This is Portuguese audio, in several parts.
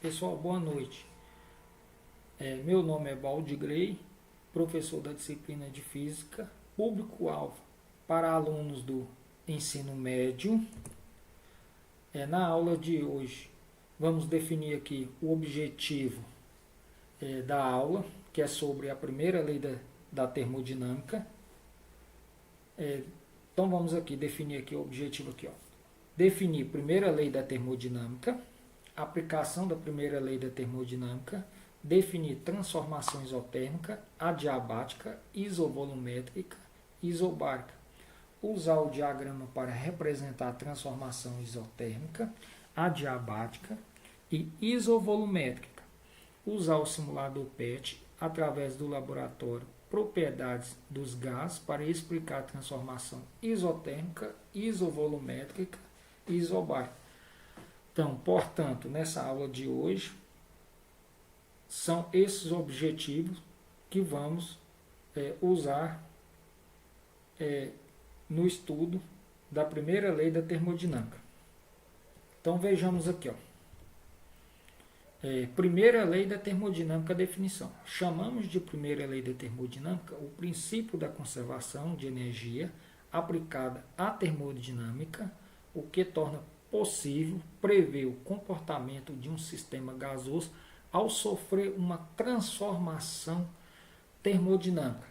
Pessoal, boa noite. Meu nome é Baldi Grey, professor da disciplina de Física, público-alvo para alunos do ensino médio. Na aula de hoje, vamos definir aqui o objetivo da aula, que é sobre a primeira lei da termodinâmica. Então, vamos aqui definir aqui o objetivo aqui, ó. Definir primeira lei da termodinâmica, aplicação da primeira lei da termodinâmica, definir transformação isotérmica, adiabática, isovolumétrica, isobárica. Usar o diagrama para representar a transformação isotérmica, adiabática e isovolumétrica. Usar o simulador PET através do laboratório propriedades dos gases para explicar a transformação isotérmica, isovolumétrica e isobárica. Então, portanto, nessa aula de hoje, são esses objetivos que vamos usar no estudo da primeira lei da termodinâmica. Então, vejamos aqui, ó. Primeira lei da termodinâmica, definição. Chamamos de primeira lei da termodinâmica o princípio da conservação de energia aplicada à termodinâmica, o que torna possível prever o comportamento de um sistema gasoso ao sofrer uma transformação termodinâmica.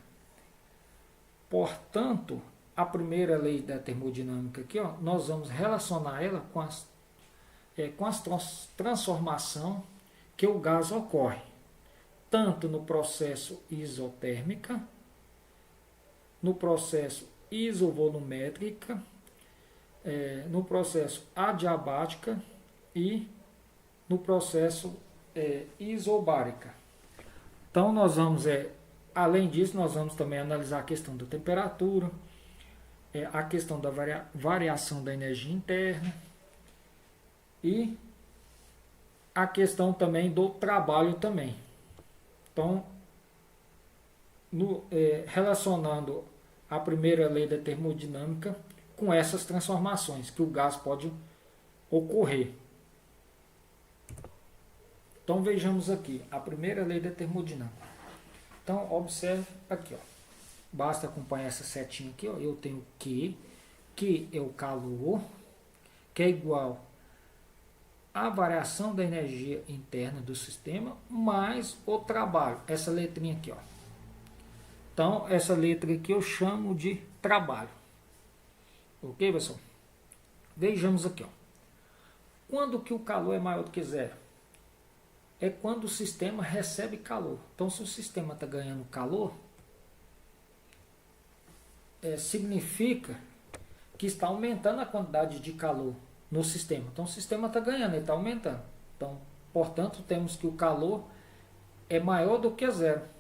Portanto, a primeira lei da termodinâmica aqui, ó, nós vamos relacionar ela com as transformação que o gás ocorre, tanto no processo isotérmica, no processo isovolumétrica, no processo adiabática e no processo isobárica. Então, nós vamos, além disso, nós vamos também analisar a questão da temperatura, a questão da variação da energia interna e a questão também do trabalho também. Então, relacionando a primeira lei da termodinâmica com essas transformações que o gás pode ocorrer. Então, vejamos aqui a primeira lei da termodinâmica. Então, observe aqui, ó. Basta acompanhar essa setinha aqui, ó. Eu tenho Q é o calor, que é igual à variação da energia interna do sistema mais o trabalho. Essa letrinha aqui, ó. Então, essa letra aqui eu chamo de trabalho. Ok, pessoal? Vejamos aqui, ó. Quando que o calor é maior do que zero? É quando o sistema recebe calor. Então, se o sistema está ganhando calor, significa que está aumentando a quantidade de calor no sistema. Então, o sistema está ganhando, ele está aumentando. Então, portanto, temos que o calor é maior do que zero.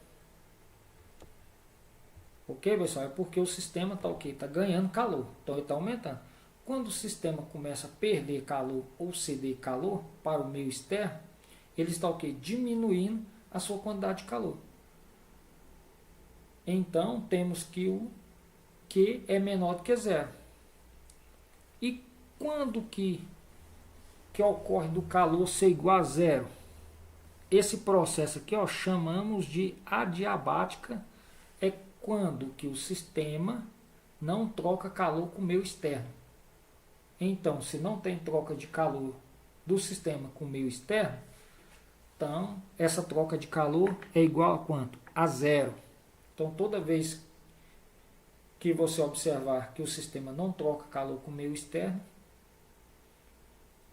Ok, pessoal? É porque o sistema está Está ganhando calor. Então, ele está aumentando. Quando o sistema começa a perder calor ou ceder calor para o meio externo, ele está diminuindo a sua quantidade de calor. Então, temos que o Q é menor do que zero. E quando que ocorre do calor ser igual a zero? Esse processo aqui, ó, chamamos de adiabática. É quando que o sistema não troca calor com o meio externo. Então, se não tem troca de calor do sistema com o meio externo, então essa troca de calor é igual a quanto? A zero. Então, toda vez que você observar que o sistema não troca calor com o meio externo,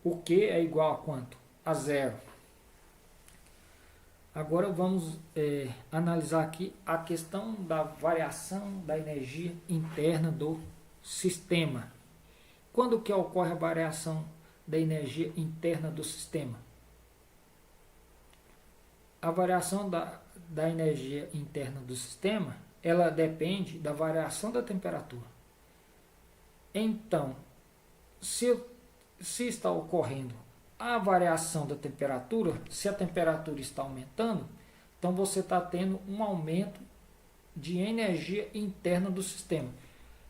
o Q é igual a quanto? A zero. Agora vamos analisar aqui a questão da variação da energia interna do sistema. Quando que ocorre a variação da energia interna do sistema? A variação da energia interna do sistema, ela depende da variação da temperatura. Então, se está ocorrendo a variação da temperatura, se a temperatura está aumentando, então você está tendo um aumento de energia interna do sistema.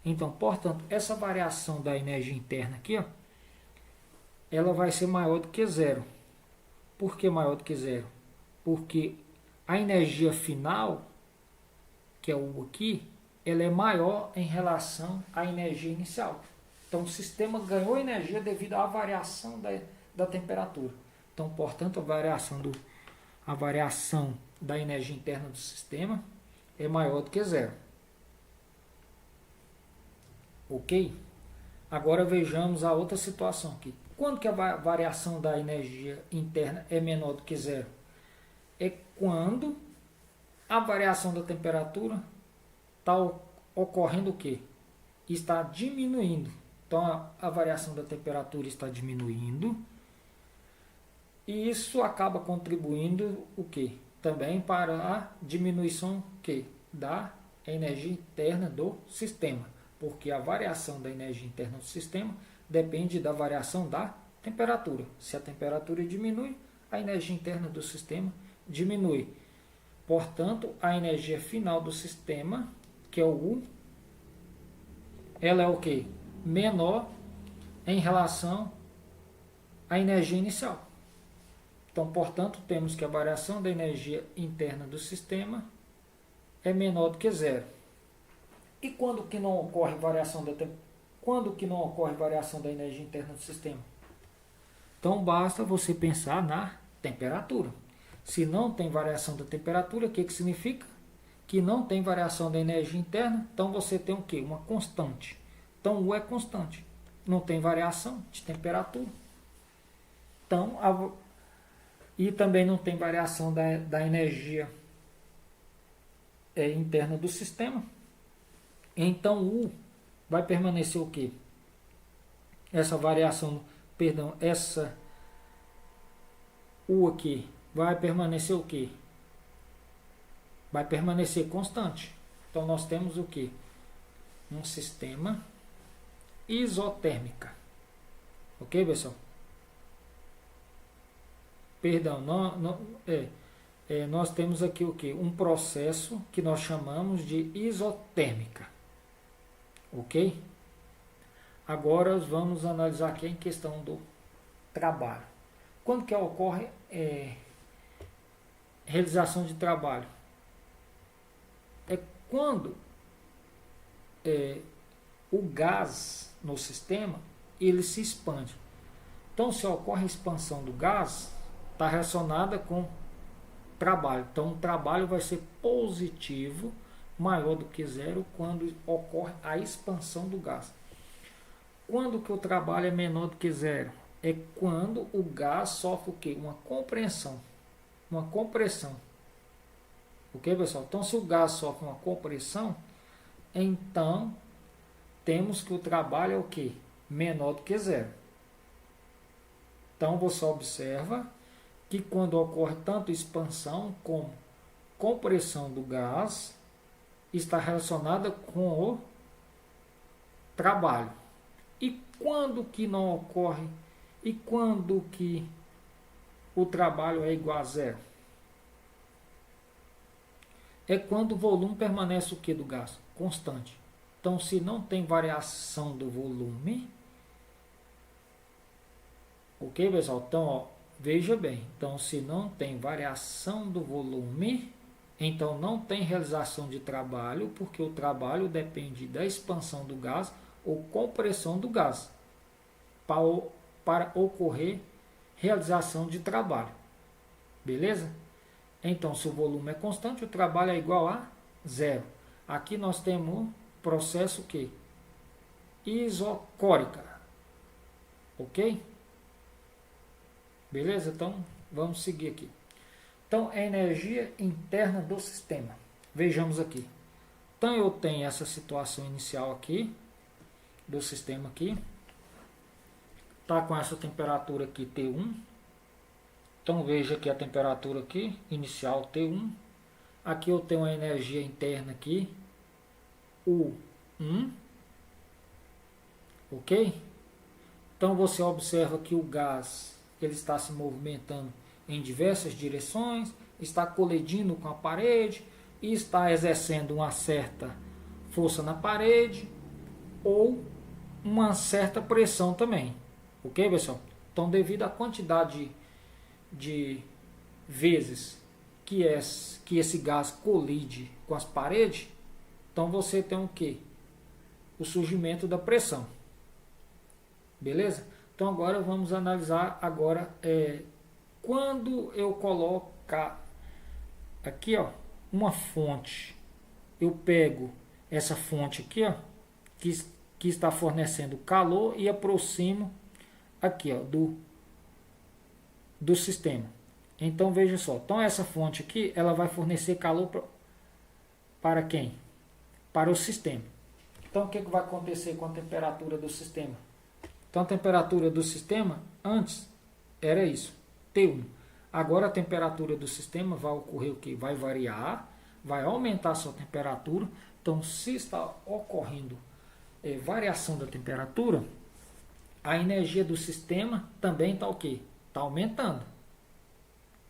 Então, portanto, essa variação da energia interna aqui, ó, ela vai ser maior do que zero. Por que maior do que zero? Porque a energia final, que é o U aqui, ela é maior em relação à energia inicial. Então o sistema ganhou energia devido à variação da temperatura. Então, portanto, a variação da energia interna do sistema é maior do que zero. Ok? Agora vejamos a outra situação aqui. Quando que a variação da energia interna é menor do que zero? É quando a variação da temperatura está ocorrendo o quê? Está diminuindo. Então a variação da temperatura está diminuindo. E isso acaba contribuindo o quê? Também para a diminuição que? Da energia interna do sistema. Porque a variação da energia interna do sistema depende da variação da temperatura. Se a temperatura diminui, a energia interna do sistema diminui. Portanto, a energia final do sistema, que é o U, ela é o quê? Menor em relação à energia inicial. Então, portanto, temos que a variação da energia interna do sistema é menor do que zero. E quando que não ocorre variação da energia interna do sistema? Então basta você pensar na temperatura. Se não tem variação da temperatura, o que significa? Que não tem variação da energia interna, então você tem o quê? Uma constante. Então U é constante. Não tem variação de temperatura. Então, e também não tem variação da energia interna do sistema. Então U vai permanecer o quê? Essa variação, perdão, essa U aqui vai permanecer o quê? Vai permanecer constante. Então nós temos o quê? Um sistema isotérmica. Ok, pessoal? Perdão, nós temos aqui o quê? Um processo que nós chamamos de isotérmica. Ok? Agora vamos analisar aqui em questão do trabalho. Quando que ocorre realização de trabalho? É quando o gás no sistema ele se expande. Então, se ocorre a expansão do gás, está relacionada com trabalho. Então, o trabalho vai ser positivo, maior do que zero, quando ocorre a expansão do gás. Quando que o trabalho é menor do que zero? É quando o gás sofre o quê? Uma compressão. Uma compressão. Ok, pessoal? Então, se o gás sofre uma compressão, então temos que o trabalho é o quê? Menor do que zero. Então, você observa que quando ocorre tanto expansão como compressão do gás, está relacionada com o trabalho. E quando que não ocorre? E quando que o trabalho é igual a zero? É quando o volume permanece o que do gás? Constante. Então, se não tem variação do volume, ok, pessoal? Então, ó, veja bem. Então, se não tem variação do volume, então não tem realização de trabalho, porque o trabalho depende da expansão do gás ou compressão do gás para ocorrer realização de trabalho. Beleza? Então, se o volume é constante, o trabalho é igual a zero. Aqui nós temos um processo que isocórica. Ok? Beleza? Então, vamos seguir aqui. Então, a energia interna do sistema. Vejamos aqui. Então, eu tenho essa situação inicial aqui, do sistema aqui. Está com essa temperatura aqui, T1. Então, veja aqui a temperatura aqui, inicial T1. Aqui eu tenho a energia interna aqui, U1. Ok? Então, você observa que o gás ele está se movimentando em diversas direções, está colidindo com a parede e está exercendo uma certa força na parede ou uma certa pressão também. Ok, pessoal? Então, devido à quantidade de vezes que esse gás colide com as paredes, então você tem o quê? O surgimento da pressão. Beleza? Então agora vamos analisar agora quando eu colocar aqui, ó, uma fonte, eu pego essa fonte aqui, ó, que está fornecendo calor e aproximo aqui, ó, do sistema. Então veja só, então essa fonte aqui, ela vai fornecer calor para quem? Para o sistema. Então o que vai acontecer com a temperatura do sistema? Então a temperatura do sistema antes era isso, T1. Agora a temperatura do sistema vai ocorrer o que? Vai variar, vai aumentar a sua temperatura. Então se está ocorrendo variação da temperatura, a energia do sistema também está o quê? Está aumentando.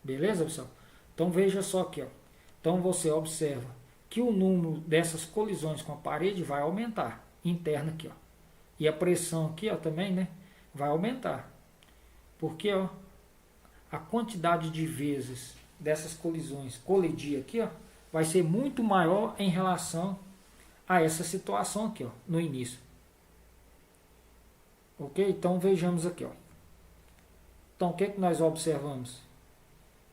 Beleza, pessoal? Então veja só aqui, ó. Então você observa que o número dessas colisões com a parede vai aumentar, interna aqui, ó. E a pressão aqui, ó, também, né, vai aumentar. Porque, ó, a quantidade de vezes dessas colisões colidir aqui, ó, vai ser muito maior em relação a essa situação aqui, ó, no início. Ok? Então vejamos aqui, ó. Então o que nós observamos?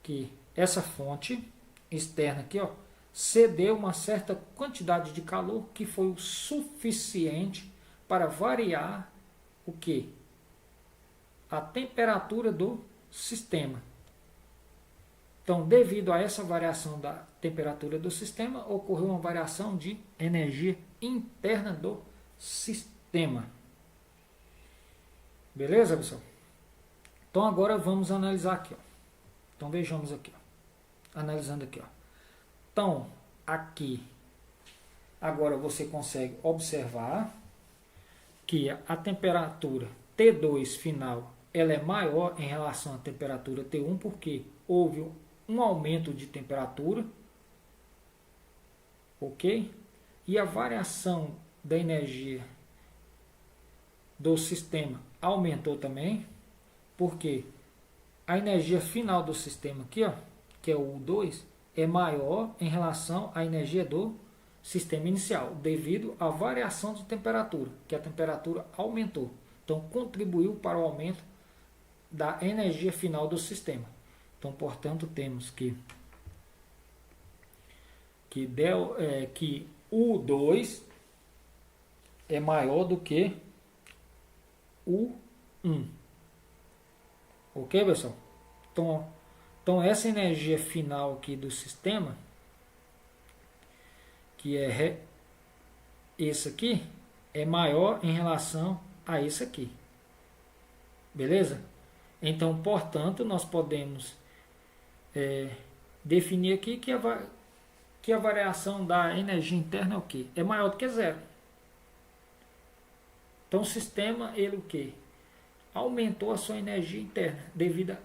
Que essa fonte externa aqui, ó, cedeu uma certa quantidade de calor que foi o suficiente para variar o que? A temperatura do sistema. Então, devido a essa variação da temperatura do sistema, ocorreu uma variação de energia interna do sistema. Beleza, pessoal? Então, agora vamos analisar aqui, ó. Então, vejamos aqui, ó. Analisando aqui, ó. Então, aqui, agora você consegue observar que a temperatura T2 final ela é maior em relação à temperatura T1 porque houve um aumento de temperatura, ok? E a variação da energia do sistema aumentou também, porque a energia final do sistema aqui, ó, que é o U2, é maior em relação à energia do sistema inicial, devido à variação de temperatura, que a temperatura aumentou. Então, contribuiu para o aumento da energia final do sistema. Então, portanto, temos que U2 é maior do que U1. Ok, pessoal? Então essa energia final aqui do sistema, que é esse aqui, é maior em relação a esse aqui. Beleza? Então, portanto, nós podemos definir aqui que a variação da energia interna é o quê? É maior do que zero. Então, o sistema, ele o quê? Aumentou a sua energia interna devido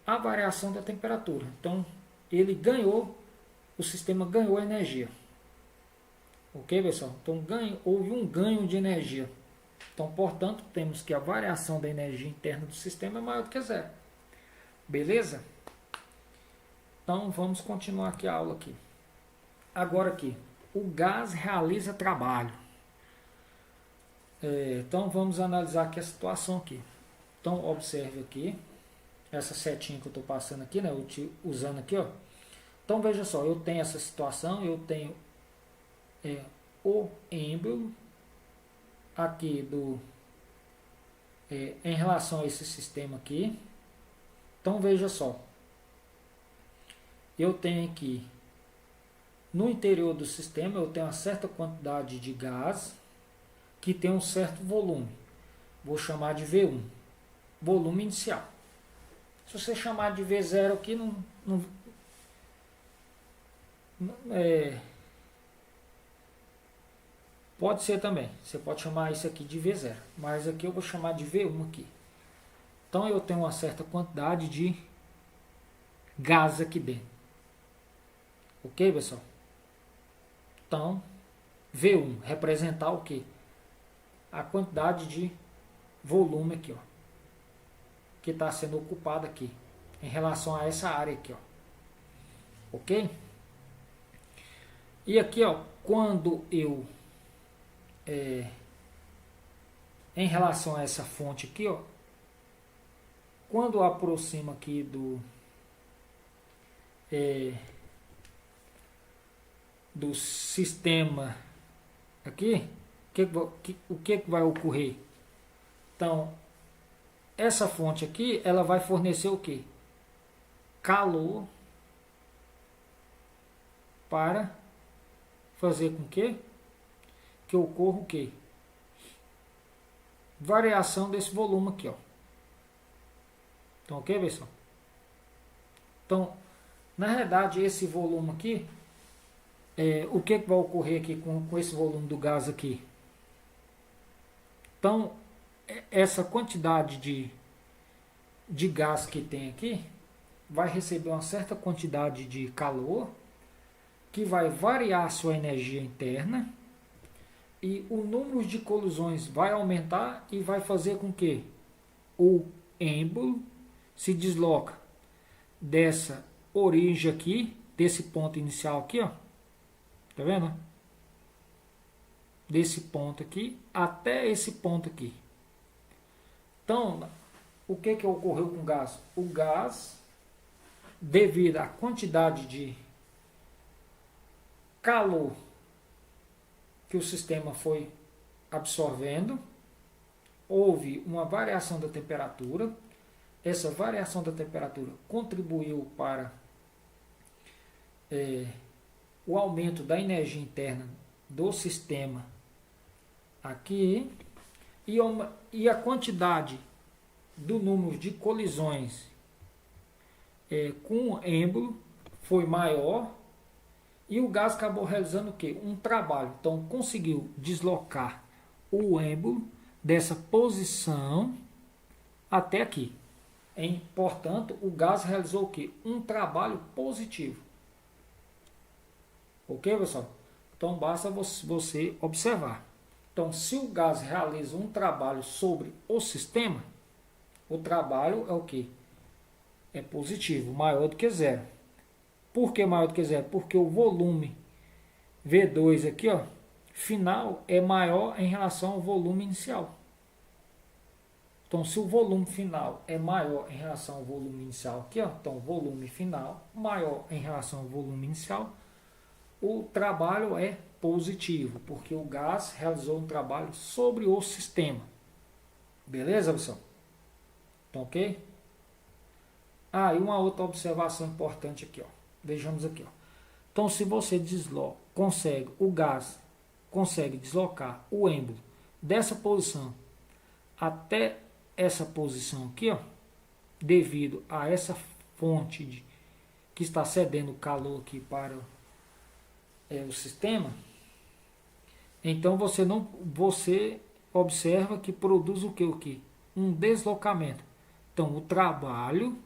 à variação da temperatura. Então, ele ganhou, o sistema ganhou energia. Ok, pessoal? Então, houve um ganho de energia. Então, portanto, temos que a variação da energia interna do sistema é maior do que zero. Beleza? Então, vamos continuar aqui a aula aqui. Agora aqui, o gás realiza trabalho. Então, vamos analisar aqui a situação aqui. Então, observe aqui, essa setinha que eu estou passando aqui, né, usando aqui, ó. Então, veja só, eu tenho essa situação, eu tenho o êmbolo aqui em relação a esse sistema aqui. Então, veja só, eu tenho aqui, no interior do sistema, eu tenho uma certa quantidade de gás que tem um certo volume. Vou chamar de V1, volume inicial. Se você chamar de V0 aqui, pode ser também. Você pode chamar isso aqui de V0, mas aqui eu vou chamar de V1 aqui. Então eu tenho uma certa quantidade de gás aqui dentro. Ok, pessoal? Então, V1 representar o quê? A quantidade de volume aqui, ó, que está sendo ocupado aqui. em relação a essa área aqui, ó. Ok? E aqui, ó, quando eu em relação a essa fonte aqui, ó, quando eu aproximo aqui do sistema aqui, o que vai ocorrer? Então, essa fonte aqui, ela vai fornecer o que? Calor para fazer com que ocorra o que? Variação desse volume aqui, ó. Então, ok, pessoal? Então, na verdade, esse volume aqui, o que vai ocorrer aqui com esse volume do gás aqui? Então, essa quantidade de gás que tem aqui vai receber uma certa quantidade de calor que vai variar a sua energia interna e o número de colisões vai aumentar e vai fazer com que o êmbolo se desloca dessa origem aqui, desse ponto inicial aqui, ó. Tá vendo? Desse ponto aqui até esse ponto aqui. Então, o que ocorreu com o gás? O gás, devido à quantidade de calor que o sistema foi absorvendo, houve uma variação da temperatura. Essa variação da temperatura contribuiu para o aumento da energia interna do sistema aqui e a quantidade do número de colisões com o êmbolo foi maior e o gás acabou realizando o quê? Um trabalho. Então conseguiu deslocar o êmbolo dessa posição até aqui. Portanto, o gás realizou o quê? Um trabalho positivo. Ok, pessoal? Então basta você observar. Então, se o gás realiza um trabalho sobre o sistema, o trabalho é o quê? É positivo, maior do que zero. Por que maior do que zero? Porque o volume V2 aqui, ó, final é maior em relação ao volume inicial. Então, se o volume final é maior em relação ao volume inicial aqui, ó, então volume final maior em relação ao volume inicial, o trabalho é positivo, porque o gás realizou um trabalho sobre o sistema. Beleza, pessoal? Então, ok? E uma outra observação importante aqui, ó. Vejamos aqui, ó. Então, se você o gás consegue deslocar o êmbolo dessa posição até essa posição aqui, ó, devido a essa fonte que está cedendo calor aqui para o sistema, então você observa que produz o que? Um deslocamento. Então, o trabalho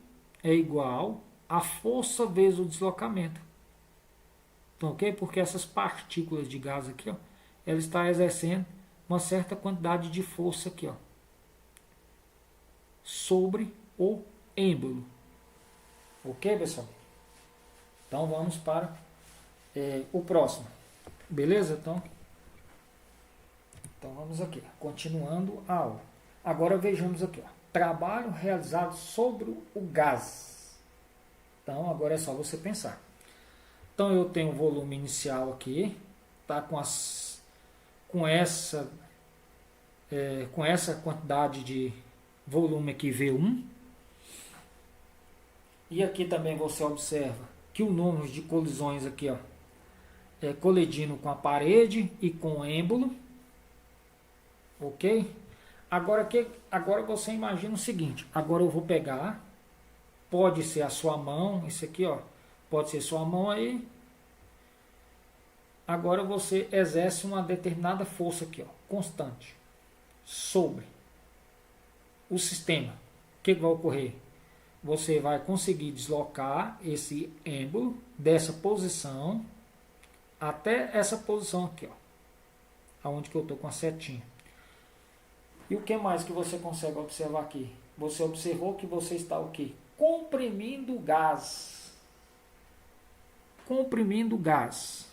é igual a força vezes o deslocamento. Então, ok? Porque essas partículas de gás aqui, ó, ela está exercendo uma certa quantidade de força aqui, ó, sobre o êmbolo. Ok, pessoal? Então, vamos para o próximo. Beleza? Então vamos aqui, continuando a aula. Agora vejamos aqui, ó, trabalho realizado sobre o gás. Então, agora é só você pensar. Então, eu tenho o volume inicial aqui, tá, com essa quantidade de volume aqui V1. E aqui também você observa que o número de colisões aqui, ó, colidindo com a parede e com o êmbolo. Ok? Agora você imagina o seguinte. Agora eu vou pegar, pode ser a sua mão, isso aqui, ó, pode ser sua mão aí. Agora você exerce uma determinada força aqui, ó, constante, sobre o sistema. O que vai ocorrer? Você vai conseguir deslocar esse êmbolo dessa posição até essa posição aqui, ó, aonde que eu estou com a setinha. E o que mais que você consegue observar aqui? Você observou que você está o quê? comprimindo o gás. Comprimindo o gás.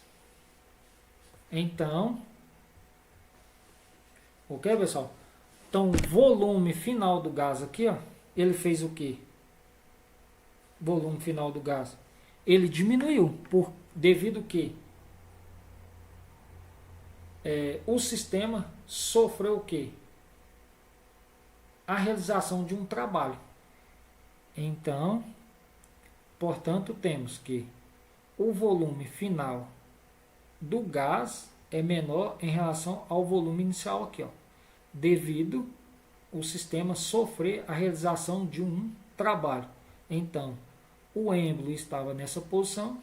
Então, ok, pessoal? Então, o volume final do gás aqui, ó, ele fez o quê? Volume final do gás. Ele diminuiu devido ao quê? O sistema sofreu o quê? A realização de um trabalho. Então, portanto, temos que o volume final do gás é menor em relação ao volume inicial aqui, ó, devido o sistema sofrer a realização de um trabalho. Então, o êmbolo estava nessa posição,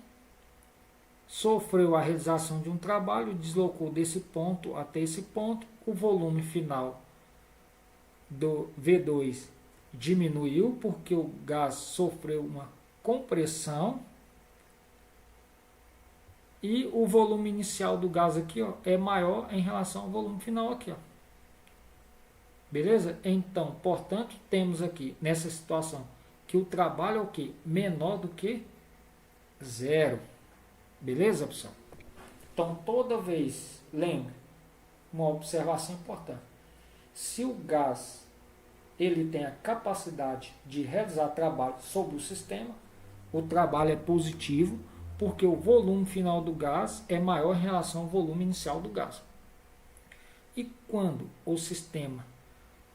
sofreu a realização de um trabalho, deslocou desse ponto até esse ponto, o volume final do V2 diminuiu porque o gás sofreu uma compressão e o volume inicial do gás aqui, ó, é maior em relação ao volume final aqui, ó. Beleza? Então, portanto, temos aqui nessa situação que o trabalho é o quê? Menor do que zero. Beleza, pessoal? Então, toda vez, lembre, uma observação importante. Se o gás ele tem a capacidade de realizar trabalho sobre o sistema, o trabalho é positivo, porque o volume final do gás é maior em relação ao volume inicial do gás. E quando o sistema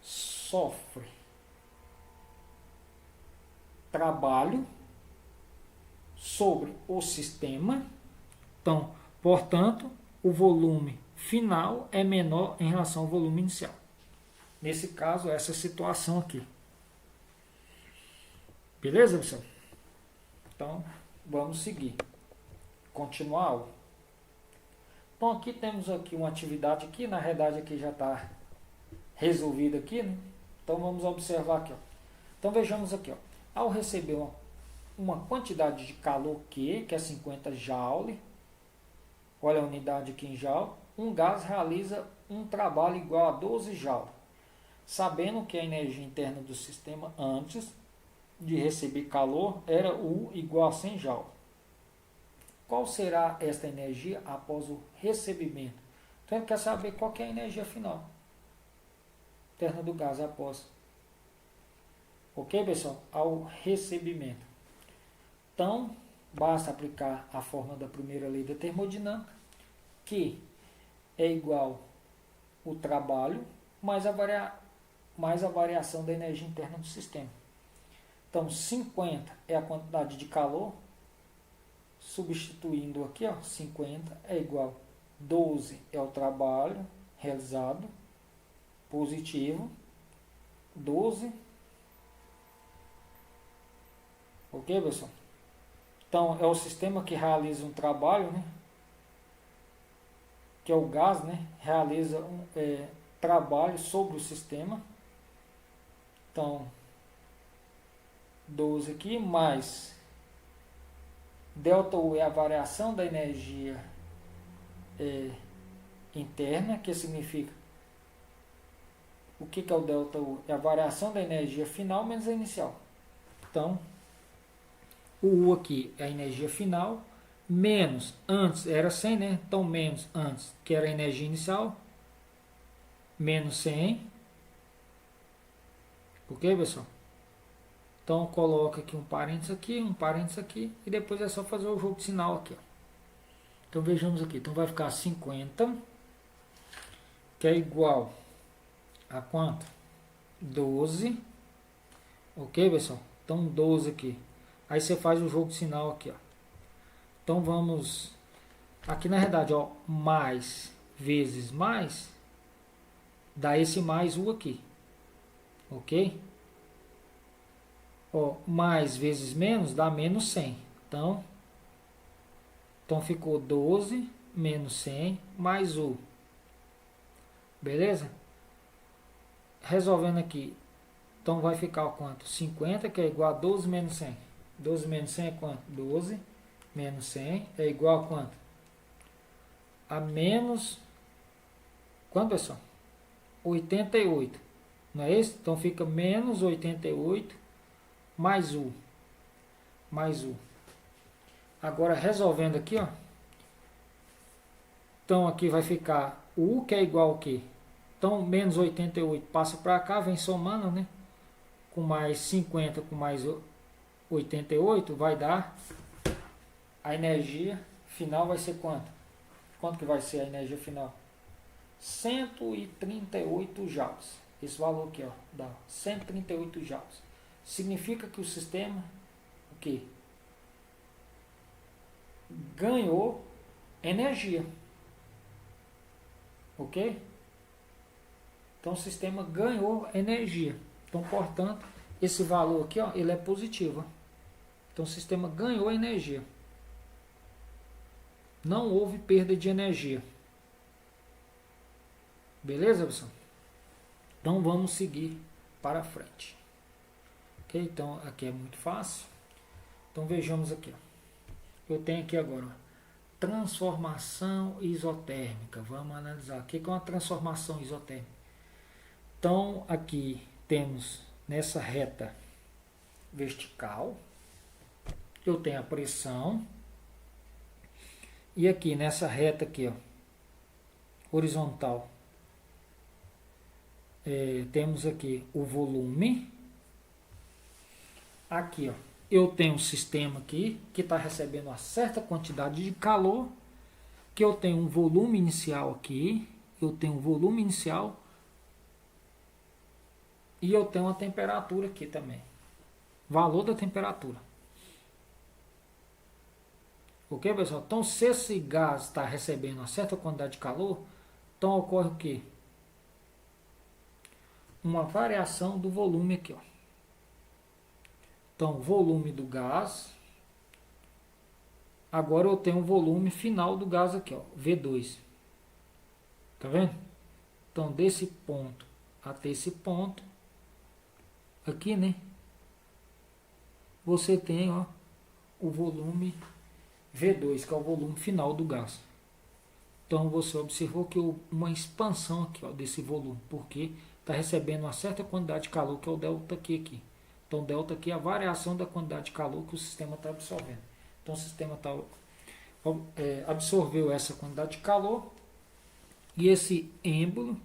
sofre trabalho sobre o sistema, então, portanto, o volume final é menor em relação ao volume inicial. Nesse caso, essa situação aqui. Beleza, pessoal? Então, vamos seguir. Continuar a aula. Então, aqui temos aqui uma atividade aqui, na realidade aqui já está resolvida aqui, né? Então, vamos observar aqui, ó. Então, vejamos aqui, ó. Ao receber uma quantidade de calor Q, que é 50 joule, olha a unidade aqui em joule, um gás realiza um trabalho igual a 12 joule. Sabendo que a energia interna do sistema antes de receber calor era U igual a 100 joule. Qual será esta energia após o recebimento? Então ele quer saber qual que é a energia final interna do gás após. Ok, pessoal? Ao recebimento. Então, basta aplicar a fórmula da primeira lei da termodinâmica, que é igual o trabalho mais a variação da energia interna do sistema. Então, 50 é a quantidade de calor, substituindo aqui, ó, 50 é igual 12 é o trabalho realizado, positivo, 12, ok, pessoal? Então, é o sistema que realiza um trabalho, né? Que é o gás, né? Realiza um trabalho sobre o sistema. Então, 12 aqui, mais ΔU é a variação da energia interna, que significa, o que é o ΔU? É a variação da energia final menos a inicial. Então, o U aqui é a energia final, menos, antes era 100, né? Então, menos antes, que era a energia inicial, menos 100. Ok, pessoal? Então, coloca aqui um parênteses aqui, e depois é só fazer o jogo de sinal aqui, ó. Então, vejamos aqui. Então, vai ficar 50, que é igual a quanto? 12. Ok, pessoal? Então, 12 aqui. Aí você faz o jogo de sinal aqui, ó. Então, vamos... Aqui, na verdade, ó, mais vezes mais, dá esse mais U aqui. Ok? Ó, mais vezes menos dá menos 100. Então ficou 12 menos 100 mais U. Beleza? Resolvendo aqui. Então vai ficar quanto? 50, que é igual a 12 menos 100. 12 menos 100 é quanto? 12 menos 100 é igual a quanto? A menos... Quanto, pessoal? 88. Não é isso? Então fica menos 88 mais U, mais U. Agora, resolvendo aqui, ó. Então, aqui vai ficar o U, que é igual ao quê? Então, menos 88 passa para cá, vem somando, né? Com mais 50, com mais 88, vai dar... A energia final vai ser quanto? Quanto que vai ser a energia final? 138 joules. Esse valor aqui, ó, dá 138 joules. Significa que o sistema, o quê? Ganhou energia. Ok? Então o sistema ganhou energia. Então, portanto, esse valor aqui, ó, ele é positivo. Então o sistema ganhou energia. Não houve perda de energia. Beleza, pessoal? Então vamos seguir para frente. Ok? Então aqui é muito fácil. Então vejamos aqui. Ó. Eu tenho aqui agora, ó, transformação isotérmica. Vamos analisar. O que é uma transformação isotérmica? Então aqui temos nessa reta vertical, eu tenho a pressão. E aqui nessa reta aqui, ó, horizontal, temos aqui o volume. Aqui, ó, eu tenho um sistema aqui que está recebendo uma certa quantidade de calor, que eu tenho um volume inicial aqui, eu tenho um volume inicial e eu tenho uma temperatura aqui também, valor da temperatura. Ok, pessoal? Então, se esse gás está recebendo uma certa quantidade de calor, então ocorre o quê? Uma variação do volume aqui, ó. Então, volume do gás. Agora eu tenho o volume final do gás aqui, ó, V2. Tá vendo? Então, desse ponto até esse ponto, aqui, né? Você tem, ó, o volume V2, que é o volume final do gás. Então você observou que houve uma expansão aqui, ó, desse volume, porque está recebendo uma certa quantidade de calor, que é o delta Q aqui. Então delta Q é a variação da quantidade de calor que o sistema está absorvendo. Então o sistema absorveu essa quantidade de calor e esse êmbolo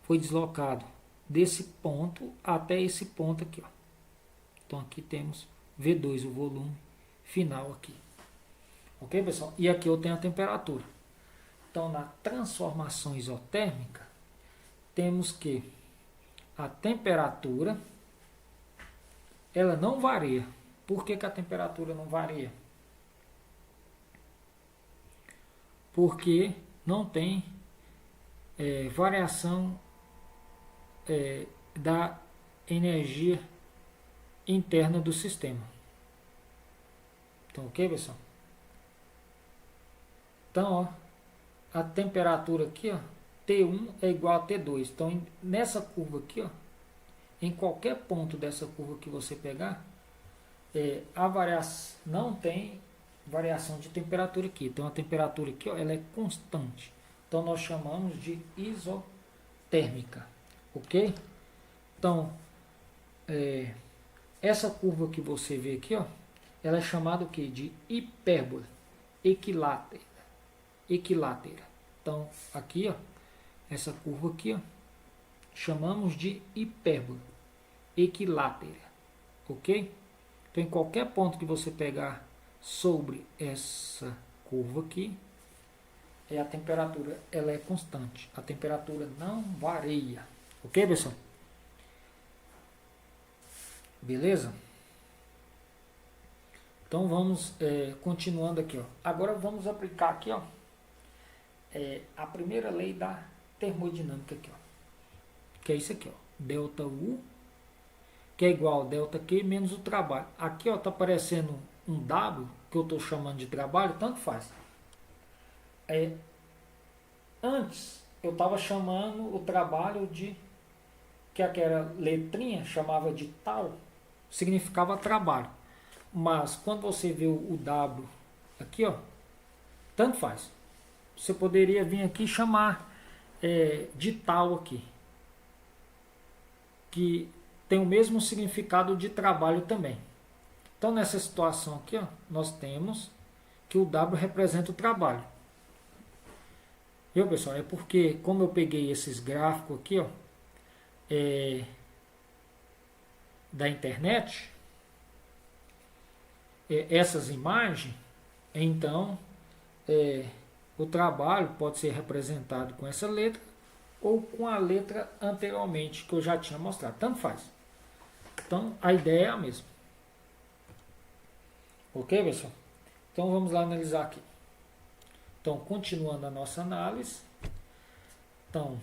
foi deslocado desse ponto até esse ponto aqui, ó. Então aqui temos V2, o volume final aqui. Ok, pessoal? E aqui eu tenho a temperatura. Então, na transformação isotérmica, temos que a temperatura, ela não varia. Por que a temperatura não varia? Porque não tem variação da energia interna do sistema. Então, ok, pessoal? Então, ó, a temperatura aqui, ó, T1 é igual a T2. Então, nessa curva aqui, ó, em qualquer ponto dessa curva que você pegar, a variação não tem variação de temperatura aqui. Então, a temperatura aqui, ó, ela é constante. Então, nós chamamos de isotérmica. Ok? Então, essa curva que você vê aqui, ó, ela é chamada o quê? De hipérbole equilátera. Então, aqui, ó, essa curva aqui, ó, chamamos de hipérbole equilátera, ok? Então, em qualquer ponto que você pegar sobre essa curva aqui, a temperatura ela é constante, a temperatura não varia, ok, pessoal? Beleza? Então, vamos continuando aqui, ó. Agora vamos aplicar aqui, ó, a primeira lei da termodinâmica aqui, ó, que é isso aqui, ó, delta U, que é igual a delta Q menos o trabalho. Aqui, ó, tá aparecendo um W, que eu estou chamando de trabalho, tanto faz. Antes, eu estava chamando o trabalho de, que aquela letrinha chamava de tal, significava trabalho. Mas, quando você vê o W aqui, ó, tanto faz. Você poderia vir aqui e chamar de tal aqui, que tem o mesmo significado de trabalho também. Então, nessa situação aqui, ó, nós temos que o W representa o trabalho. Viu, pessoal? É porque, como eu peguei esses gráficos aqui, ó, da internet, essas imagens, então, o trabalho pode ser representado com essa letra ou com a letra anteriormente que eu já tinha mostrado. Tanto faz. Então, a ideia é a mesma. Ok, pessoal? Então, vamos lá analisar aqui. Então, continuando a nossa análise. Então,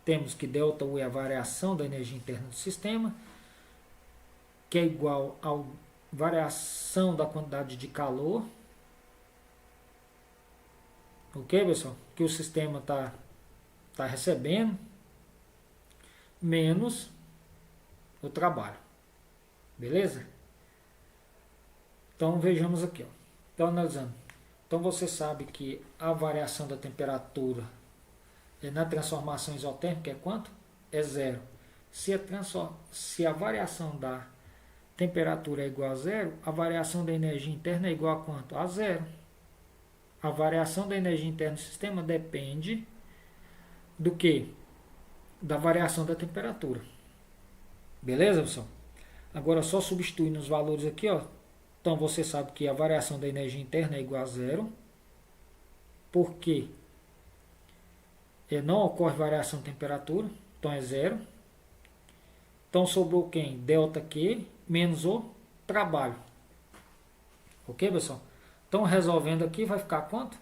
temos que ΔU é a variação da energia interna do sistema, que é igual à variação da quantidade de calor. Ok, pessoal? Que o sistema está recebendo, menos o trabalho. Beleza? Então, vejamos aqui. Ó. Então, analisando. Então, você sabe que a variação da temperatura na transformação isotérmica é quanto? É zero. Se a variação da temperatura é igual a zero, a variação da energia interna é igual a quanto? A zero. A variação da energia interna do sistema depende do que? Da variação da temperatura. Beleza, pessoal? Agora, só substituindo os valores aqui, ó. Então, você sabe que a variação da energia interna é igual a zero. Por quê? Não ocorre variação de temperatura, então é zero. Então, sobrou quem? ΔQ menos o trabalho. Ok, pessoal? Então, resolvendo aqui, vai ficar quanto?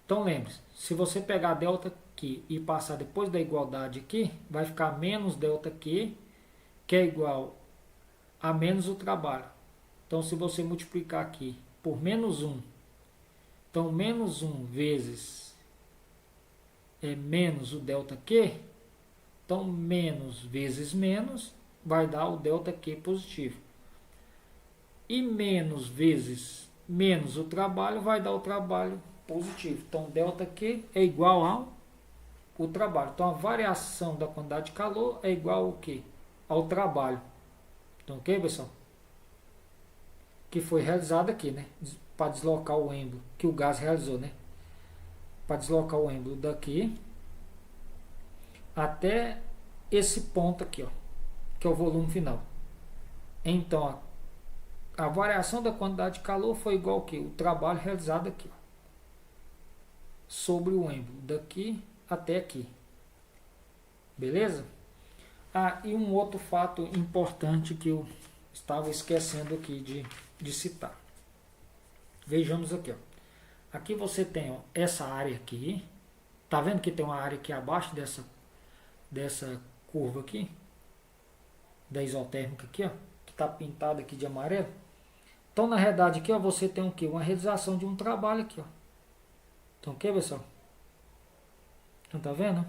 Então, lembre-se, se você pegar ΔQ e passar depois da igualdade aqui, vai ficar menos ΔQ, que é igual a menos o trabalho. Então, se você multiplicar aqui por menos 1, então, menos 1 vezes menos o ΔQ, então, menos vezes menos vai dar o ΔQ positivo. E menos vezes menos o trabalho vai dar o trabalho positivo. Então, ΔQ é igual ao trabalho. Então, a variação da quantidade de calor é igual ao quê? Ao trabalho. Então, ok, pessoal? Que foi realizado aqui, né? Para deslocar o êmbolo, que o gás realizou, né? Para deslocar o êmbolo daqui até esse ponto aqui, ó, que é o volume final. Então, a variação da quantidade de calor foi igual ao que? O trabalho realizado aqui, ó, sobre o êmbolo, daqui até aqui. Beleza? E um outro fato importante que eu estava esquecendo aqui de citar. Vejamos aqui, ó. Aqui você tem, ó, essa área aqui. Tá vendo que tem uma área aqui abaixo dessa curva aqui? Da isotérmica aqui, ó. Que está pintada aqui de amarelo. Então, na realidade aqui, ó, você tem o quê? Uma realização de um trabalho aqui, ó. Então, o que, pessoal? Então, tá vendo?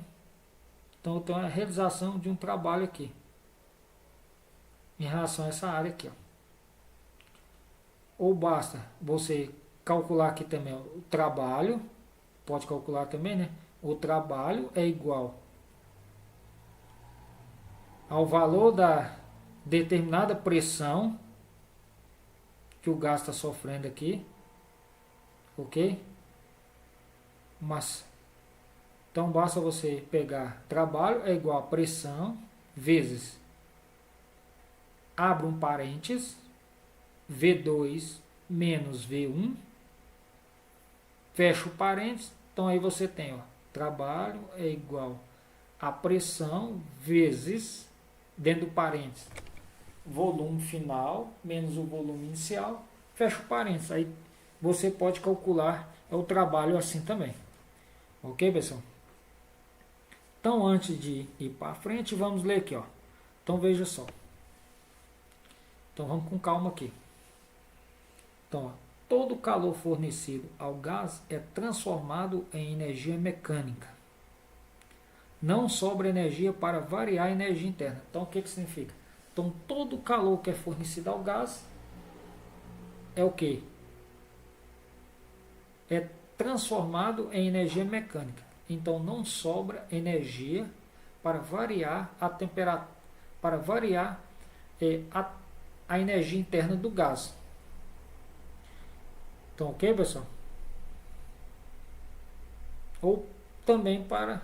Então, eu tenho a realização de um trabalho aqui. Em relação a essa área aqui, ó. Ou basta você calcular aqui também, ó, o trabalho. Pode calcular também, né? O trabalho é igual ao valor da determinada pressão que o gás está sofrendo aqui. Ok? Mas, então basta você pegar trabalho é igual a pressão vezes, abre um parênteses, V2 menos V1, fecha o parênteses. Então aí você tem, ó, trabalho é igual a pressão vezes, dentro do parênteses, volume final menos o volume inicial, fecha o parênteses. Aí você pode calcular o trabalho assim também. Ok, pessoal? Então, antes de ir para frente, vamos ler aqui, ó. Então, veja só. Então, vamos com calma aqui. Então, ó, todo o calor fornecido ao gás é transformado em energia mecânica. Não sobra energia para variar a energia interna. Então, o que significa? Então, todo o calor que é fornecido ao gás é o quê? É transformado em energia mecânica. Então, não sobra energia para variar a temperatura, para variar a energia interna do gás. Então, ok, pessoal? Ou também para,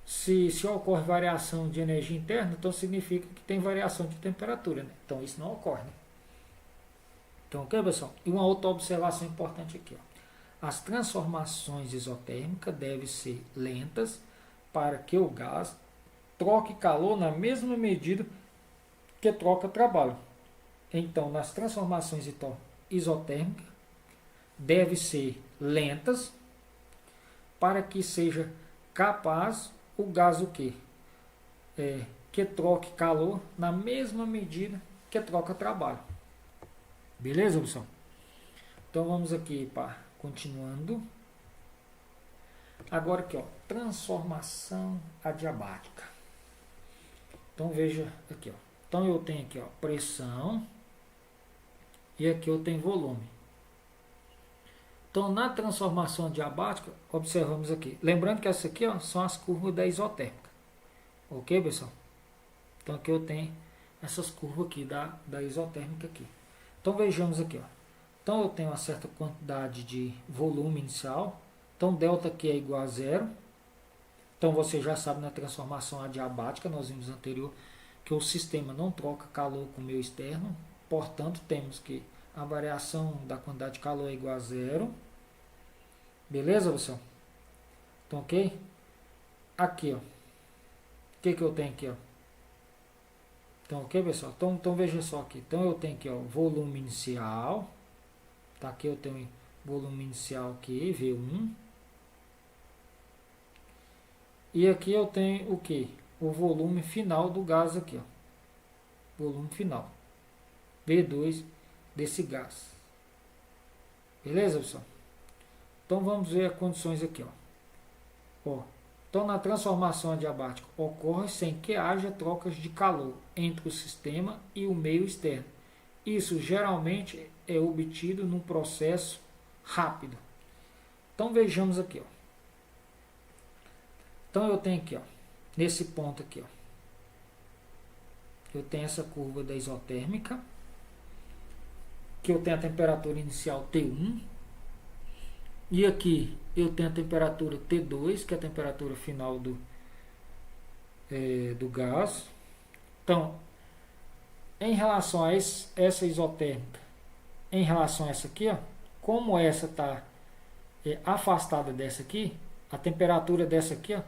se ocorre variação de energia interna, então significa que tem variação de temperatura, né? Então isso não ocorre, né? Então, ok, pessoal? E uma outra observação importante aqui, ó. As transformações isotérmicas devem ser lentas para que o gás troque calor na mesma medida que troca trabalho. Então, nas transformações isotérmicas, devem ser lentas para que seja capaz o gás o quê? Que troque calor na mesma medida que troca trabalho. Beleza, pessoal? Então vamos aqui para continuando. Agora aqui, ó, transformação adiabática. Então veja aqui, ó. Então eu tenho aqui, ó, pressão e aqui eu tenho volume. Então na transformação adiabática, observamos aqui. Lembrando que essa aqui, ó, são as curvas da isotérmica. Ok, pessoal? Então aqui eu tenho essas curvas aqui da isotérmica aqui. Então vejamos aqui, ó. Então eu tenho uma certa quantidade de volume inicial. Então delta Q é igual a zero. Então você já sabe na transformação adiabática, nós vimos anterior, que o sistema não troca calor com o meio externo. Portanto, temos que a variação da quantidade de calor é igual a zero. Beleza, pessoal? Então, ok? Aqui, ó. O que eu tenho aqui, ó? Então, ok, pessoal? Então veja só aqui. Então eu tenho aqui, ó, volume inicial. Tá, aqui eu tenho volume inicial aqui, V1. E aqui eu tenho o que? O volume final do gás aqui, ó. Volume final. V2 desse gás. Beleza, pessoal? Então vamos ver as condições aqui, ó. Então na transformação adiabática ocorre sem que haja trocas de calor entre o sistema e o meio externo. Isso geralmente é obtido num processo rápido. Então vejamos aqui, ó. Então eu tenho aqui, ó, nesse ponto aqui, ó, eu tenho essa curva da isotérmica, que eu tenho a temperatura inicial T1, e aqui eu tenho a temperatura T2, que é a temperatura final do gás. Então, em relação a essa isotérmica, em relação a essa aqui, ó, como essa está afastada dessa aqui, a temperatura dessa aqui, ó,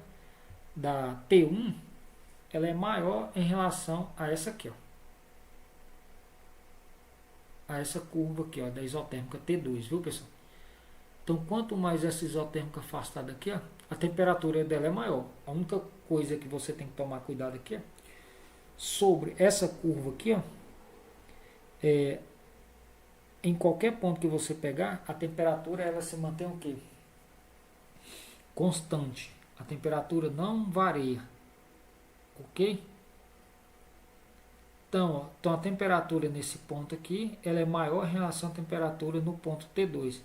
da T1, ela é maior em relação a essa aqui, ó, a essa curva aqui, ó, da isotérmica T2, viu, pessoal? Então, quanto mais essa isotérmica afastada aqui, ó, a temperatura dela é maior. A única coisa que você tem que tomar cuidado aqui, ó, sobre essa curva aqui, ó, em qualquer ponto que você pegar, a temperatura ela se mantém o quê? Constante. A temperatura não varia. Ok? Então a temperatura nesse ponto aqui, ela é maior em relação à temperatura no ponto T2.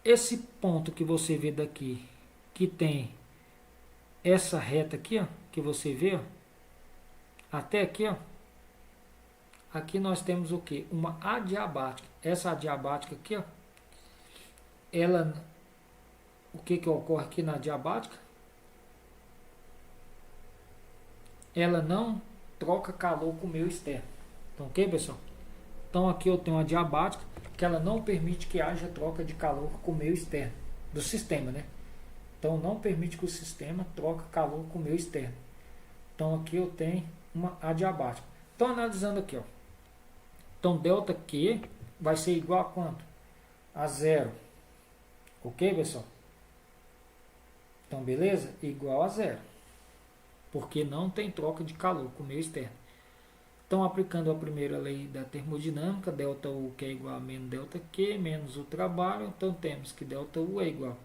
Esse ponto que você vê daqui, que tem essa reta aqui, ó, que você vê, ó, até aqui, ó, aqui nós temos o que? Uma adiabática. Essa adiabática aqui, ó, ela, o que ocorre aqui na adiabática? Ela não troca calor com o meio externo. Então, ok, pessoal? Então aqui eu tenho uma adiabática que ela não permite que haja troca de calor com o meio externo do sistema, né? Então não permite que o sistema troque calor com o meio externo. Então aqui eu tenho uma adiabática. Então analisando aqui, ó. Então delta Q vai ser igual a quanto? A zero. Ok, pessoal? Então beleza? Igual a zero. Porque não tem troca de calor com o meio externo. Então, aplicando a primeira lei da termodinâmica, delta U que é igual a menos delta Q, menos o trabalho, então temos que delta U é igual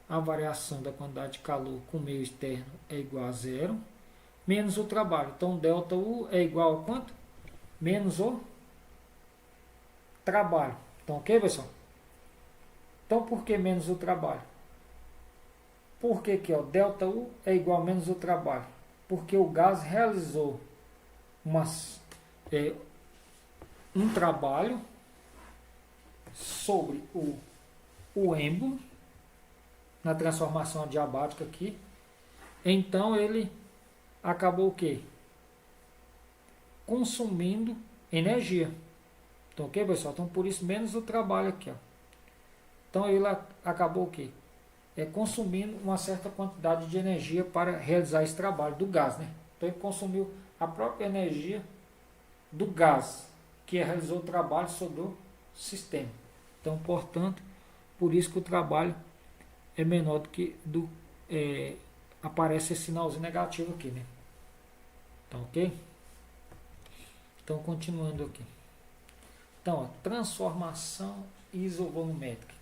a variação da quantidade de calor com o meio externo é igual a zero, menos o trabalho. Então, delta U é igual a quanto? Menos o trabalho. Então, ok, pessoal? Então, por que menos o trabalho? Por que que, ó, delta U é igual a menos o trabalho? Porque o gás realizou é, um trabalho sobre o êmbolo, na transformação adiabática aqui. Então ele acabou o quê? Consumindo energia. Então, ok, pessoal? Então, por isso, menos o trabalho aqui, ó. Então, ele acabou o quê? Consumindo uma certa quantidade de energia para realizar esse trabalho do gás, né? Então, ele consumiu a própria energia do gás, que realizou o trabalho sobre o sistema. Então, portanto, por isso que o trabalho é menor do que aparece esse sinalzinho negativo aqui, né? Então, ok? Então, continuando aqui. Então, ó, transformação isovolumétrica.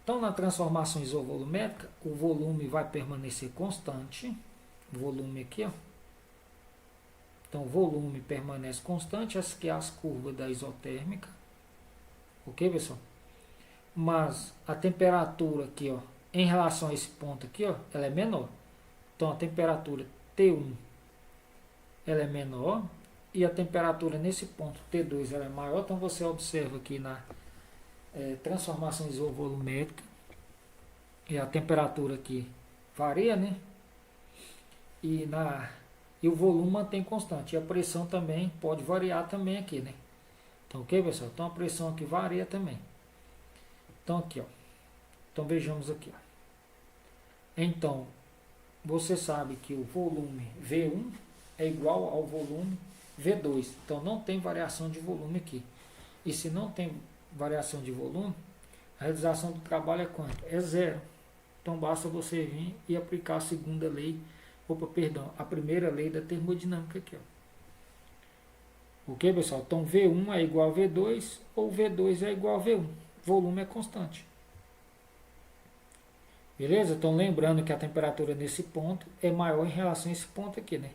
Então, na transformação isovolumétrica, o volume vai permanecer constante. O volume aqui, ó. Então, o volume permanece constante. Essa aqui é as curvas da isotérmica. Ok, pessoal? Mas a temperatura aqui, ó, em relação a esse ponto aqui, ó, ela é menor. Então, a temperatura T1 ela é menor e a temperatura nesse ponto T2 ela é maior. Então, você observa aqui na transformação isovolumétrica e a temperatura aqui varia, né? E o volume mantém constante. E a pressão também pode variar também aqui, né? Então, ok, pessoal? Então, a pressão aqui varia também. Então, aqui, ó. Então, vejamos aqui, ó. Então, você sabe que o volume V1 é igual ao volume V2. Então, não tem variação de volume aqui. E se não tem variação de volume, a realização do trabalho é quanto? É zero. Então, basta você vir e aplicar a segunda lei, a primeira lei da termodinâmica aqui, ó. Ok, pessoal? Então, V1 é igual a V2 ou V2 é igual a V1. Volume é constante. Beleza? Então, lembrando que a temperatura nesse ponto é maior em relação a esse ponto aqui, né?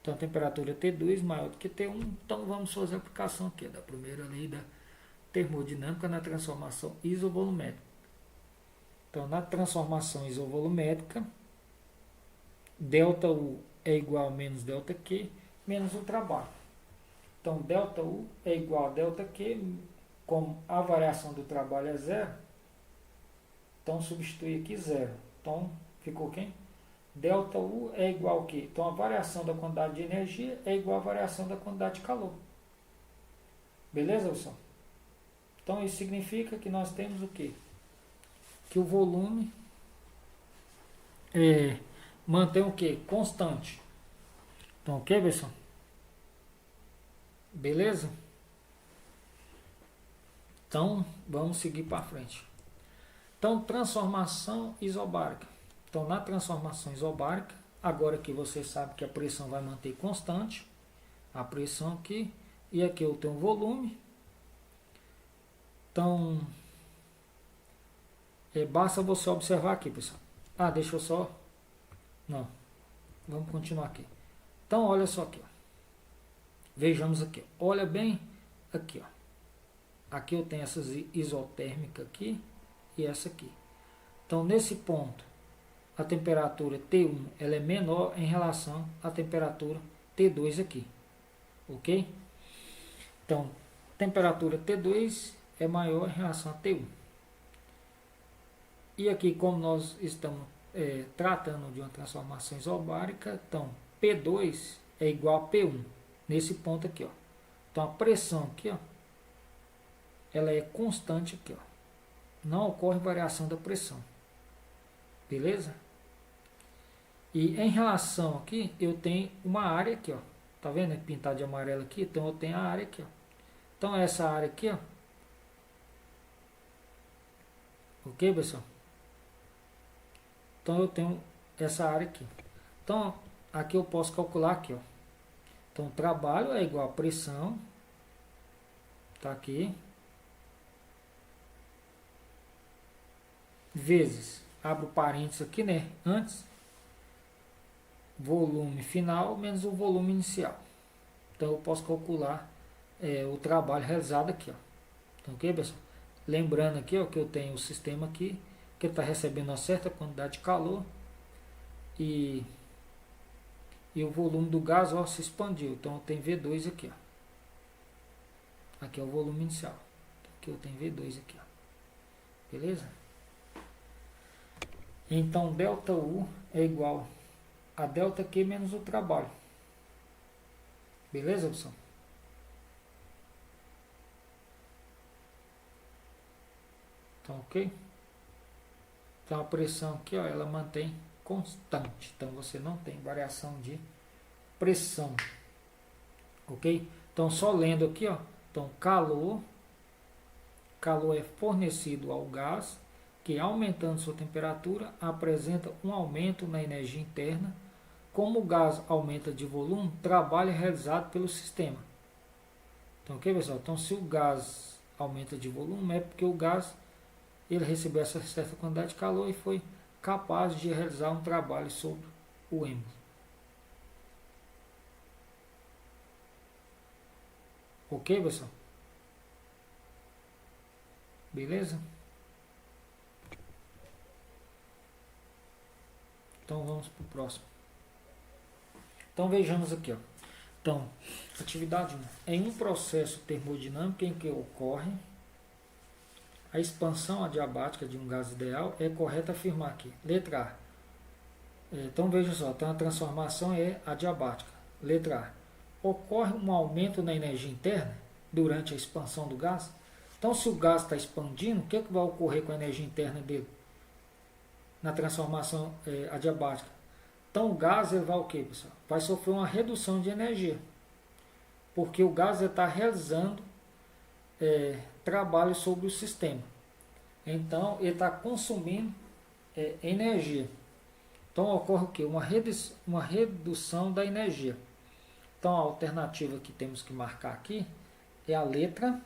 Então, a temperatura T2 maior do que T1. Então, vamos fazer a aplicação aqui da primeira lei da termodinâmica na transformação isovolumétrica. Então, na transformação isovolumétrica, ΔU é igual a menos ΔQ, menos o trabalho. Então, ΔU é igual a ΔQ, como a variação do trabalho é zero, então substitui aqui zero. Então, ficou quem? ΔU é igual a quê? Então, a variação da quantidade de energia é igual à variação da quantidade de calor. Beleza, pessoal? Então, isso significa que nós temos o quê? Que o volume mantém o quê? Constante. Então, ok, pessoal? Beleza? Então, vamos seguir para frente. Então, transformação isobárica. Então, na transformação isobárica, agora que você sabe que a pressão vai manter constante, a pressão aqui, e aqui eu tenho volume. Então, basta você observar aqui, pessoal. Deixa eu só... Não, vamos continuar aqui. Então, olha só aqui, ó. Vejamos aqui, olha bem aqui, ó. Aqui eu tenho essas isotérmicas aqui e essa aqui. Então, nesse ponto, a temperatura T1 ela é menor em relação à temperatura T2 aqui. Ok? Então, temperatura T2 é maior em relação a T1. E aqui, como nós estamos tratando de uma transformação isobárica, então, P2 é igual a P1. Nesse ponto aqui, ó. Então, a pressão aqui, ó, ela é constante aqui, ó. Não ocorre variação da pressão. Beleza? E em relação aqui, eu tenho uma área aqui, ó. Tá vendo? Pintado de amarelo aqui. Então, eu tenho a área aqui, ó. Então, essa área aqui, ó. Ok, pessoal? Então, eu tenho essa área aqui. Então, aqui eu posso calcular aqui, ó. Então, o trabalho é igual a pressão. Tá aqui. Vezes, abro parênteses aqui, né? Antes, volume final menos o volume inicial. Então, eu posso calcular o trabalho realizado aqui, ó. Então, ok, pessoal? Lembrando aqui, ó, que eu tenho o sistema aqui porque está recebendo uma certa quantidade de calor e o volume do gás, ó, se expandiu. Então tem V2 aqui, ó. Aqui é o volume inicial. Aqui eu tenho V2 aqui, ó. Beleza? Então ΔU é igual a ΔQ menos o trabalho. Beleza, pessoal? Então, ok? Então a pressão aqui, ó, ela mantém constante. Então você não tem variação de pressão. Ok? Então só lendo aqui, ó. Então calor é fornecido ao gás que, aumentando sua temperatura, apresenta um aumento na energia interna. Como o gás aumenta de volume, trabalho é realizado pelo sistema. Então, ok, pessoal? Então, se o gás aumenta de volume, é porque o gás ele recebeu essa certa quantidade de calor e foi capaz de realizar um trabalho sobre o êmbolo. Ok, pessoal? Beleza? Então vamos para o próximo. Então vejamos aqui, ó. Então, atividade 1. Em um processo termodinâmico em que ocorre a expansão adiabática de um gás ideal, é correto afirmar que, letra A. Então veja só, então a transformação é adiabática. Letra A. Ocorre um aumento na energia interna durante a expansão do gás. Então, se o gás está expandindo, o que vai ocorrer com a energia interna dele? Na transformação adiabática. Então, o gás ele vai o quê, pessoal? Vai sofrer uma redução de energia. Porque o gás está realizando trabalho sobre o sistema. Então, ele está consumindo energia. Então, ocorre o quê? Uma redução da energia. Então, a alternativa que temos que marcar aqui é a letra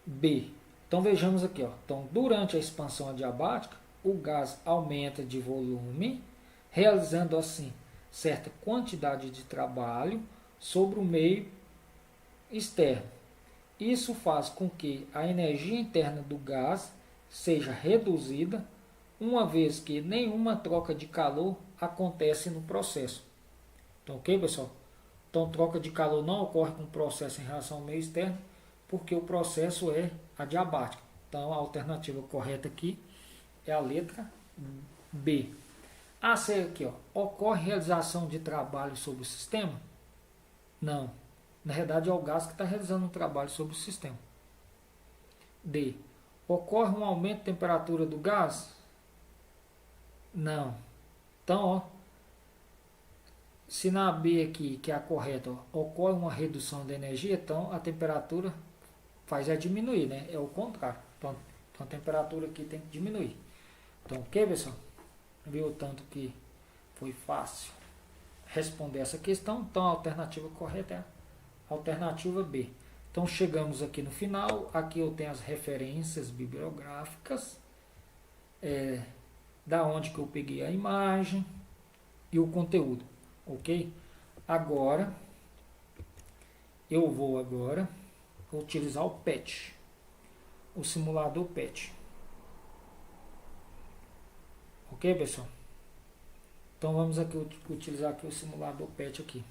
B. Então vejamos aqui, ó. Então, durante a expansão adiabática, o gás aumenta de volume, realizando assim certa quantidade de trabalho sobre o meio externo. Isso faz com que a energia interna do gás seja reduzida, uma vez que nenhuma troca de calor acontece no processo. Então, ok, pessoal? Então, troca de calor não ocorre com o processo em relação ao meio externo, porque o processo é adiabático. Então, a alternativa correta aqui é a letra B. A C aqui, ó. Ocorre realização de trabalho sobre o sistema? Não. Na verdade, é o gás que está realizando um trabalho sobre o sistema. D. Ocorre um aumento de temperatura do gás? Não. Então, ó, se na B aqui, que é a correta, ó, ocorre uma redução da energia, então a temperatura faz diminuir, né? É o contrário. Então a temperatura aqui tem que diminuir. Então, ok, pessoal? Viu o tanto que foi fácil responder essa questão? Então a alternativa correta é a alternativa B. Então chegamos aqui no final. Aqui eu tenho as referências bibliográficas, da onde que eu peguei a imagem e o conteúdo, ok? Agora eu vou utilizar o PET, o simulador PET. Ok, pessoal? Então vamos aqui utilizar aqui o simulador PET aqui.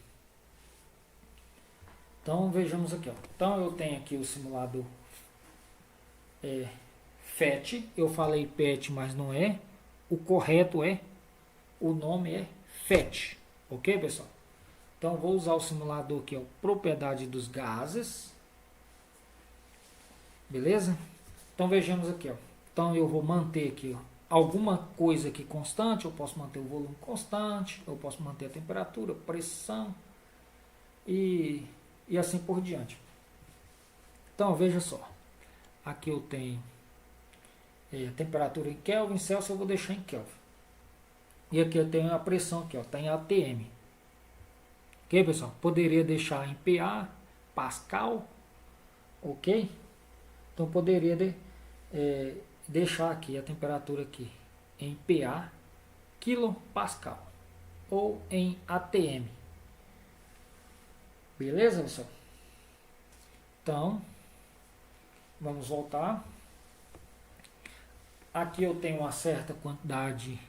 Então vejamos aqui, ó. Então eu tenho aqui o simulador FET. Eu falei PET, mas não é. O correto o nome é FET. Ok, pessoal? Então vou usar o simulador aqui, ó, propriedade dos gases. Beleza? Então vejamos aqui, ó. Então eu vou manter aqui, ó, alguma coisa aqui constante. Eu posso manter o volume constante, eu posso manter a temperatura, pressão e assim por diante. Então veja só. Aqui eu tenho a temperatura em Kelvin, Celsius eu vou deixar em Kelvin. E aqui eu tenho a pressão aqui, ó, tá em ATM. Ok, pessoal? Poderia deixar em PA, Pascal, ok? Então poderia deixar aqui a temperatura aqui em PA, quilopascal, ou em ATM. Beleza, pessoal? Então, vamos voltar. Aqui eu tenho uma certa quantidade,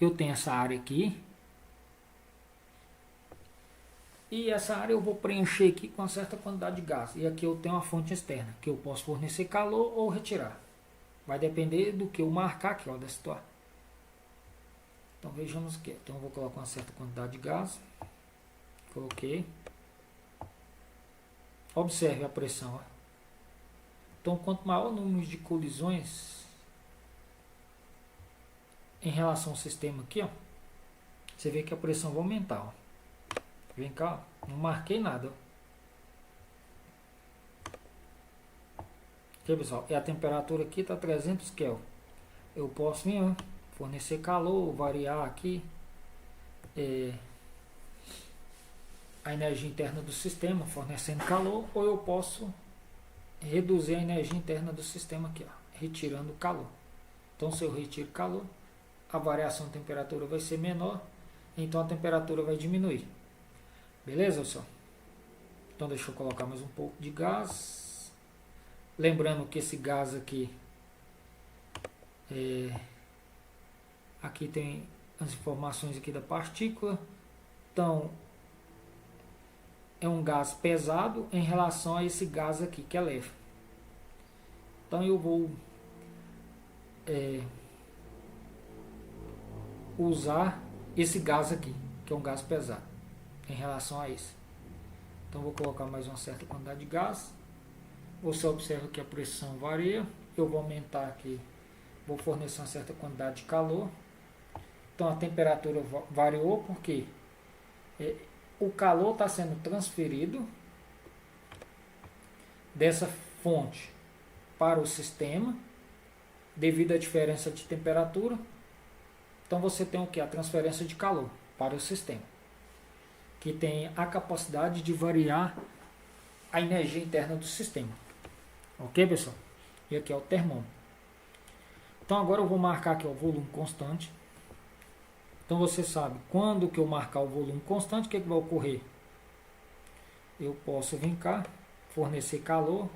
eu tenho essa área aqui. E essa área eu vou preencher aqui com uma certa quantidade de gás. E aqui eu tenho uma fonte externa, que eu posso fornecer calor ou retirar. Vai depender do que eu marcar aqui, ó, da situação. Então vejamos aqui. Então eu vou colocar uma certa quantidade de gás. Coloquei. Observe a pressão, ó. Então quanto maior o número de colisões em relação ao sistema aqui, ó, você vê que a pressão vai aumentar, ó. Vem cá, ó. Não marquei nada, ó. Aqui, pessoal, e a temperatura aqui está 300 Kelvin. Eu posso vir, ó, fornecer calor, variar aqui a energia interna do sistema, fornecendo calor, ou eu posso reduzir a energia interna do sistema aqui, ó, retirando o calor. Então, se eu retiro calor, a variação de temperatura vai ser menor, então a temperatura vai diminuir. Beleza, pessoal? Então, deixa eu colocar mais um pouco de gás. Lembrando que esse gás aqui, aqui tem as informações aqui da partícula. Então, é um gás pesado em relação a esse gás aqui, que é leve. Então, eu vou usar esse gás aqui, que é um gás pesado, em relação a esse. Então, vou colocar mais uma certa quantidade de gás. Você observa que a pressão varia. Eu vou aumentar aqui, vou fornecer uma certa quantidade de calor. Então, a temperatura variou porque o calor está sendo transferido dessa fonte para o sistema devido à diferença de temperatura. Então você tem o que? A transferência de calor para o sistema, que tem a capacidade de variar a energia interna do sistema. Ok, pessoal? E aqui é o termômetro. Então agora eu vou marcar aqui o volume constante. Então você sabe, quando que eu marcar o volume constante, o que vai ocorrer? Eu posso vir cá, fornecer calor,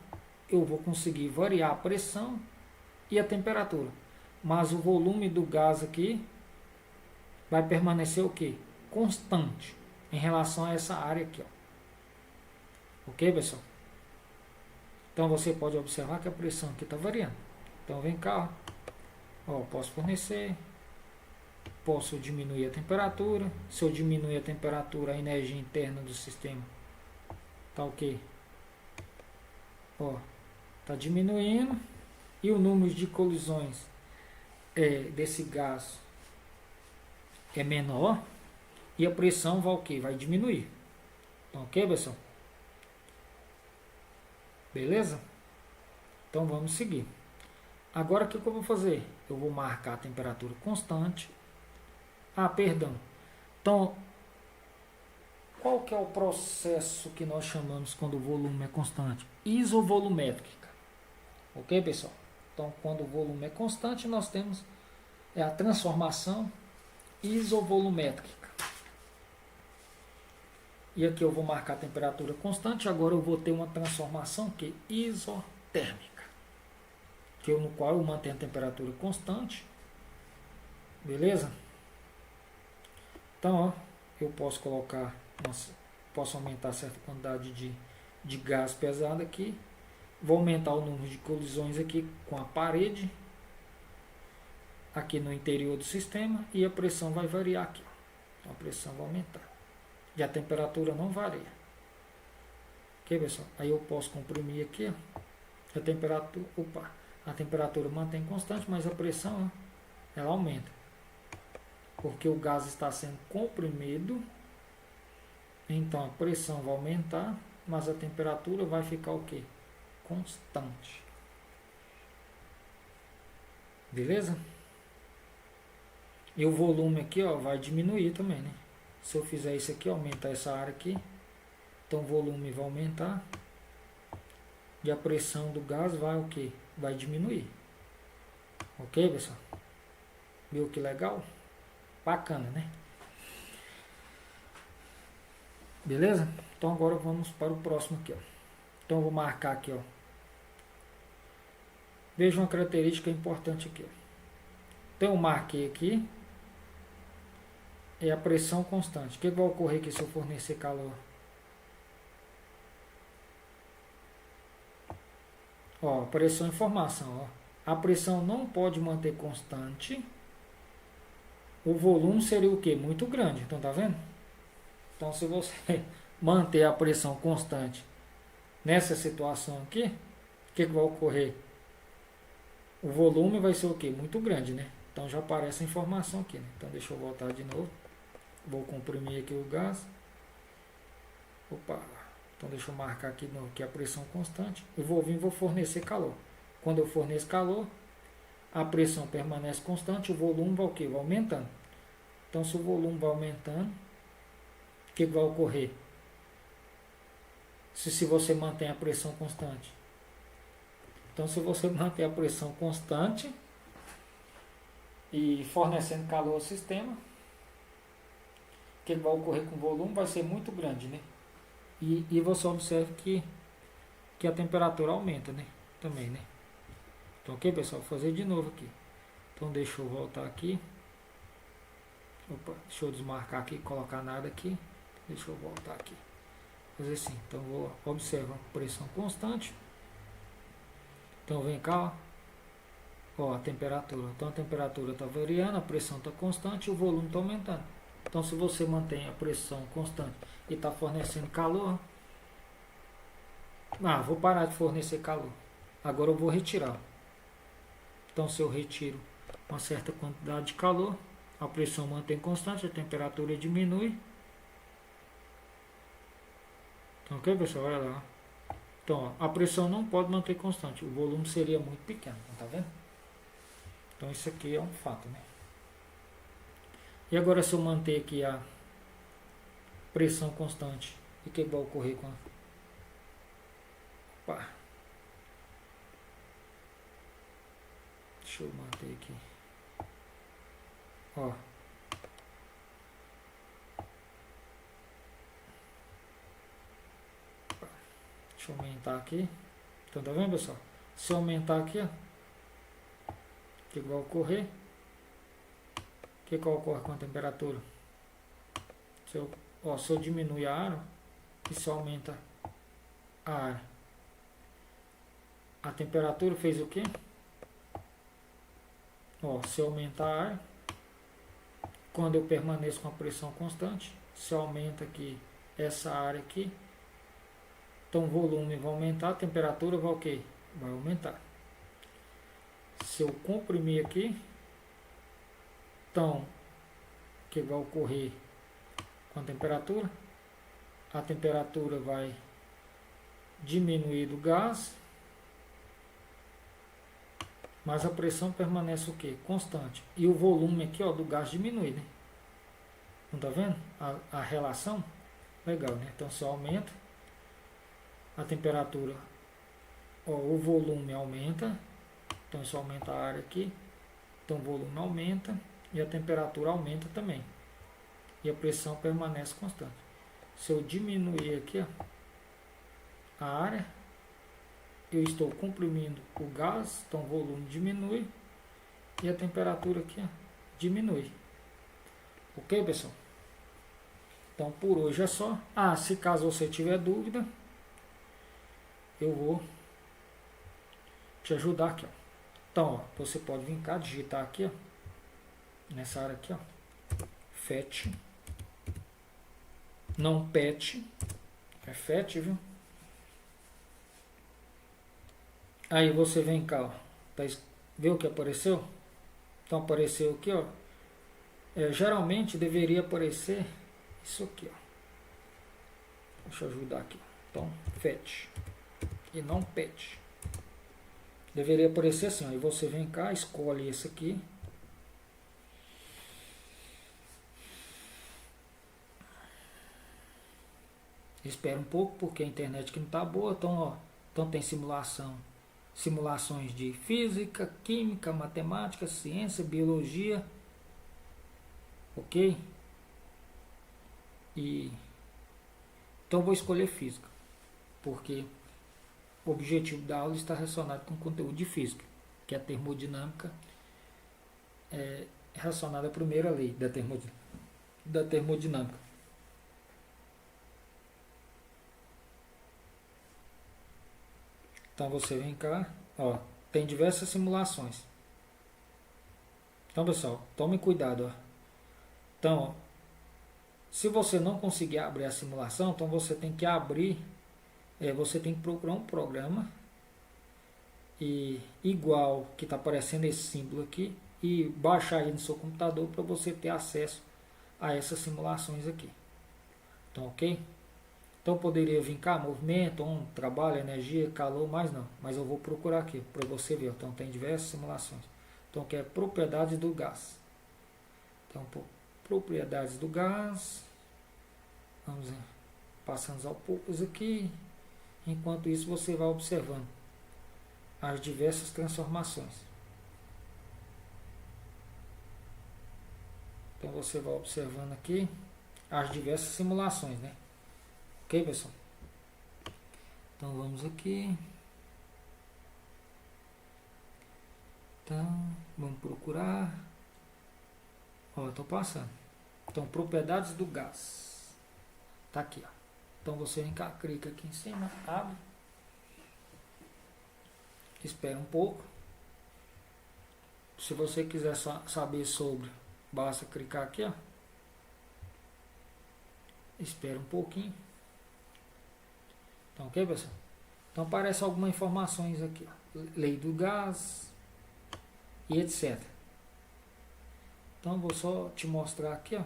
eu vou conseguir variar a pressão e a temperatura. Mas o volume do gás aqui vai permanecer o quê? Constante em relação a essa área aqui, ó. Ok, pessoal? Então você pode observar que a pressão aqui está variando. Então vem cá, ó, posso fornecer, posso diminuir a temperatura. Se eu diminuir a temperatura, a energia interna do sistema tá ok. Ó, tá diminuindo e o número de colisões desse gás é menor e a pressão vai o quê? Vai diminuir. Então, ok, pessoal? Beleza? Então vamos seguir. Agora o que eu vou fazer? Eu vou marcar a temperatura constante. Ah, perdão. Então, qual que é o processo que nós chamamos quando o volume é constante? Isovolumétrica. Ok, pessoal? Então, quando o volume é constante, nós temos a transformação isovolumétrica. E aqui eu vou marcar a temperatura constante. Agora eu vou ter uma transformação que isotérmica, no qual eu mantenho a temperatura constante. Beleza? Então, ó, eu posso colocar, posso aumentar certa quantidade de gás pesado aqui. Vou aumentar o número de colisões aqui com a parede, aqui no interior do sistema, e a pressão vai variar aqui. Então, a pressão vai aumentar. E a temperatura não varia. Ok, pessoal? Aí eu posso comprimir aqui, ó. A temperatura mantém constante, mas a pressão, ó, ela aumenta. Porque o gás está sendo comprimido, então a pressão vai aumentar, mas a temperatura vai ficar o quê? Constante. Beleza? E o volume aqui, ó, vai diminuir também, né? Se eu fizer isso aqui, aumentar essa área aqui, então o volume vai aumentar e a pressão do gás vai o quê? Vai diminuir. Ok, pessoal? Viu que legal? Bacana, né? Beleza? Então agora vamos para o próximo aqui, ó. Então eu vou marcar aqui, ó, Veja uma característica importante aqui. Então eu marquei aqui, é a pressão constante. O que vai ocorrer aqui se eu fornecer calor? Ó, apareceu a informação, ó. A pressão não pode manter constante. O volume seria o quê? Muito grande. Então, tá vendo? Então, se você manter a pressão constante nessa situação aqui, o que vai ocorrer? O volume vai ser o quê? Muito grande, né? Então, já aparece a informação aqui, né? Então, deixa eu voltar de novo. Vou comprimir aqui o gás. Opa! Então, deixa eu marcar aqui de novo, que é a pressão constante. Eu vou vir e vou fornecer calor. Quando eu forneço calor, a pressão permanece constante, o volume vai o quê? Vai aumentando. Então, se o volume vai aumentando, o que vai ocorrer? Se você mantém a pressão constante. Então, se você mantém a pressão constante e fornecendo calor ao sistema, o que vai ocorrer com o volume? Vai ser muito grande, né? E você observa que a temperatura aumenta, né? Também, né? Então, ok, pessoal? Vou fazer de novo aqui. Então, deixa eu voltar aqui. Opa, deixa eu desmarcar aqui, colocar nada aqui. Deixa eu voltar aqui. Fazer assim. Então, vou observar pressão constante. Então, vem cá, ó, a temperatura. Então, a temperatura está variando, a pressão está constante e o volume está aumentando. Então, se você mantém a pressão constante e está fornecendo calor, vou parar de fornecer calor. Agora eu vou retirar. Então, se eu retiro uma certa quantidade de calor, a pressão mantém constante, a temperatura diminui. Então, ok, pessoal? Olha lá. Então, ó, a pressão não pode manter constante. O volume seria muito pequeno, tá vendo? Então, isso aqui é um fato, né? E agora, se eu manter aqui a pressão constante, o que vai ocorrer com a... Opa. Deixa eu manter aqui. Ó. Deixa eu aumentar aqui. Então, tá vendo, pessoal? Se eu aumentar aqui, ó, o que vai ocorrer? O que ocorre com a temperatura? Se eu diminuir a área, isso aumenta a área. A temperatura fez o quê? Ó, se eu aumentar a área, quando eu permaneço com a pressão constante, se aumenta aqui essa área aqui, então o volume vai aumentar, a temperatura vai o quê? Vai aumentar. Se eu comprimir aqui, então, o que vai ocorrer com a temperatura? A temperatura vai diminuir do gás, mas a pressão permanece o quê? Constante. E o volume aqui, ó, do gás diminui, né? Não tá vendo a relação? Legal, né? Então, se eu aumento a temperatura, ó, o volume aumenta. Então, isso aumenta a área aqui. Então, o volume aumenta e a temperatura aumenta também. E a pressão permanece constante. Se eu diminuir aqui, ó, a área, eu estou comprimindo o gás, então o volume diminui e a temperatura aqui, ó, diminui. Ok, pessoal? Então, por hoje é só. Se caso você tiver dúvida, eu vou te ajudar aqui, ó. Então, ó, você pode vir cá, digitar aqui, ó, nessa área aqui, ó, FET, não PET, é FET, viu? Aí você vem cá, ó, viu o que apareceu? Então apareceu aqui, ó, geralmente deveria aparecer isso aqui, ó. Deixa eu ajudar aqui. Então, FET e não PET. Deveria aparecer assim, ó. Aí você vem cá, escolhe esse aqui. Espera um pouco, porque a internet aqui não tá boa. Então, ó, então tem simulações de física, química, matemática, ciência, biologia. Ok? Então eu vou escolher física, porque o objetivo da aula está relacionado com o conteúdo de física. que é a termodinâmica relacionada à primeira lei da termodinâmica. Então você vem cá, ó, tem diversas simulações. Então, pessoal, tome cuidado, ó. Então, ó, se você não conseguir abrir a simulação, então você tem que abrir, você tem que procurar um programa igual que está aparecendo esse símbolo aqui e baixar aí no seu computador para você ter acesso a essas simulações aqui. Então, ok? Então poderia vir cá, movimento, trabalho, energia, calor, mas não. Mas eu vou procurar aqui para você ver. Então tem diversas simulações. Então que é propriedades do gás. Então propriedades do gás. Vamos passando aos poucos aqui. Enquanto isso você vai observando as diversas transformações. Então você vai observando aqui as diversas simulações, né? Ok, pessoal? Então vamos aqui. Então, vamos procurar. Ó, estou passando. Então, propriedades do gás. Tá aqui, ó. Então você vem cá, clica aqui em cima, abre. Espera um pouco. Se você quiser saber sobre, basta clicar aqui, ó. Espera um pouquinho. Então, ok, pessoal? Então aparece algumas informações aqui, ó. Lei do gás e etc. Então vou só te mostrar aqui, ó.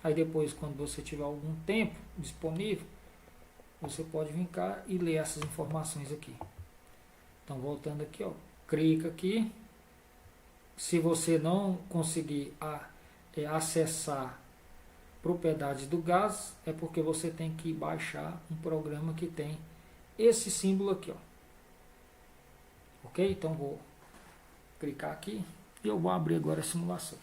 Aí depois, quando você tiver algum tempo disponível, você pode vir cá e ler essas informações aqui. Então voltando aqui, ó, clica aqui. Se você não conseguir acessar propriedades do gás, é porque você tem que baixar um programa que tem esse símbolo aqui, ó. Ok? Então vou clicar aqui e eu vou abrir agora a simulação.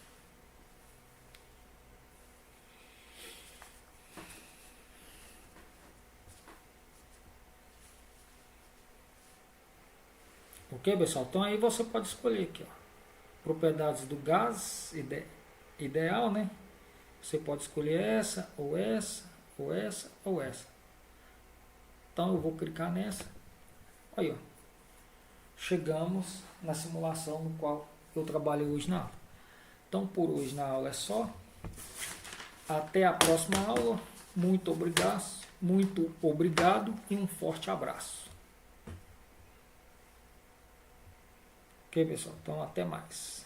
Ok, pessoal? Então aí você pode escolher aqui, ó, propriedades do gás ideal, né? Você pode escolher essa, ou essa, ou essa, ou essa. Então eu vou clicar nessa. Aí, ó. Chegamos na simulação no qual eu trabalhei hoje na aula. Então por hoje na aula é só. Até a próxima aula. Muito obrigado e um forte abraço. Ok, pessoal? Então até mais.